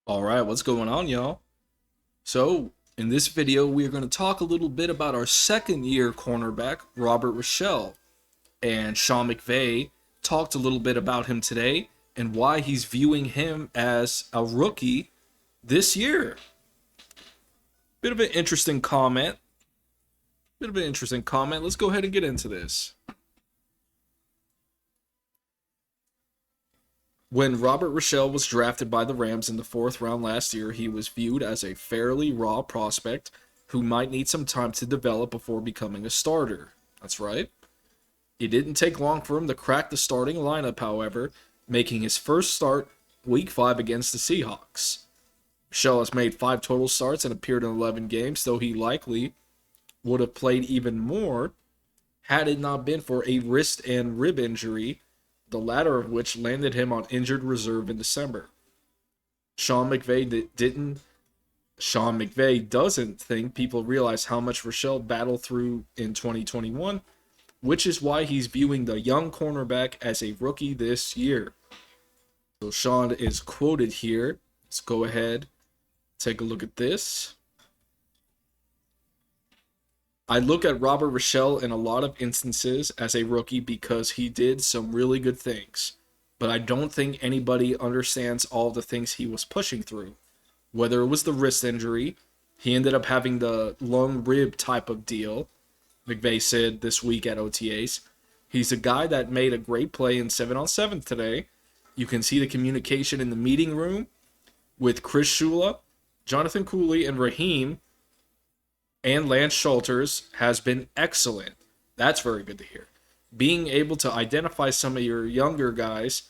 All right, what's going on, y'all? So, in this video, we are going to talk a little bit about our second year cornerback, Robert Rochell. And Sean McVay talked a little bit about him today and why he's viewing him as a rookie this year. Bit of an interesting comment. Let's go ahead and get into this. When Robert Rochell was drafted by the Rams in the fourth round last year, he was viewed as a fairly raw prospect who might need some time to develop before becoming a starter. That's right. It didn't take long for him to crack the starting lineup, however, making his first start week 5 against the Seahawks. Rochell has made 5 total starts and appeared in 11 games, though he likely would have played even more had it not been for a wrist and rib injury, the latter of which landed him on injured reserve in December. Sean McVay doesn't think people realize how much Rochell battled through in 2021, which is why he's viewing the young cornerback as a rookie this year. So Sean is quoted here. Let's go ahead, take a look at this. I look at Robert Rochell in a lot of instances as a rookie because he did some really good things, but I don't think anybody understands all the things he was pushing through. Whether it was the wrist injury, he ended up having the lung rib type of deal, McVay said this week at OTAs. He's a guy that made a great play in 7-on-7 today. You can see the communication in the meeting room with Chris Shula, Jonathan Cooley, and Raheem and Lance Schulters has been excellent. That's very good to hear. Being able to identify some of your younger guys,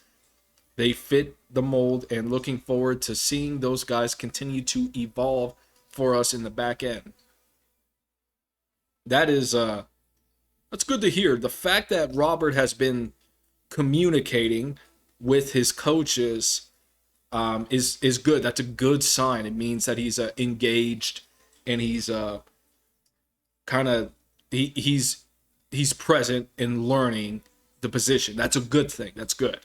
they fit the mold, and looking forward to seeing those guys continue to evolve for us in the back end. That's good to hear. The fact that Robert has been communicating with his coaches is good. That's a good sign. It means that he's engaged and he's he's present in learning the position. That's a good thing. That's good.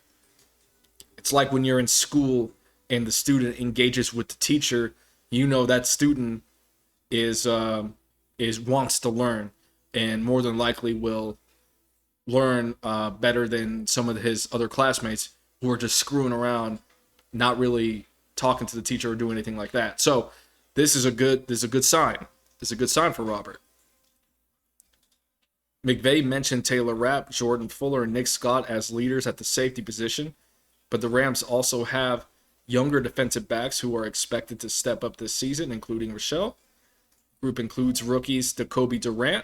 It's like when you're in school and the student engages with the teacher, you know that student is wants to learn and more than likely will learn better than some of his other classmates who are just screwing around, not really talking to the teacher or doing anything like that. So this is a good sign. This is a good sign for Robert. McVay mentioned Taylor Rapp, Jordan Fuller, and Nick Scott as leaders at the safety position, but the Rams also have younger defensive backs who are expected to step up this season, including Rochell. The group includes rookies Jacoby Durant,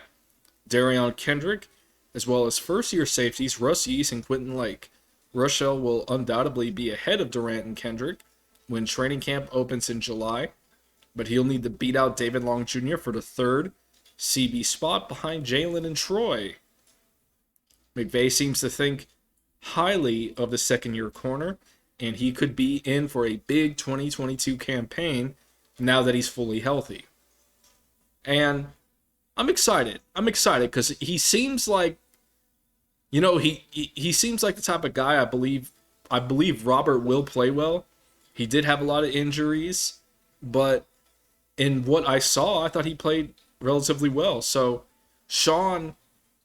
Darion Kendrick, as well as first-year safeties Russ Yeast and Quentin Lake. Rochell will undoubtedly be ahead of Durant and Kendrick when training camp opens in July, but he'll need to beat out David Long Jr. for the third CB spot behind Jalen and Troy. McVay seems to think highly of the second-year corner, and he could be in for a big 2022 campaign now that he's fully healthy. And I'm excited. Because he seems like, he seems like the type of guy I believe Robert will play well. He did have a lot of injuries, but in what I saw, I thought he played relatively well. So Sean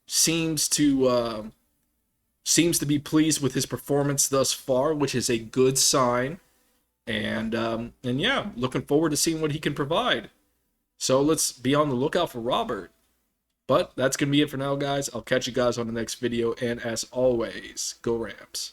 seems to be pleased with his performance thus far, which is a good sign. And yeah, looking forward to seeing what he can provide. So let's be on the lookout for Robert. But that's going to be it for now, guys. I'll catch you guys on the next video. And as always, go Rams.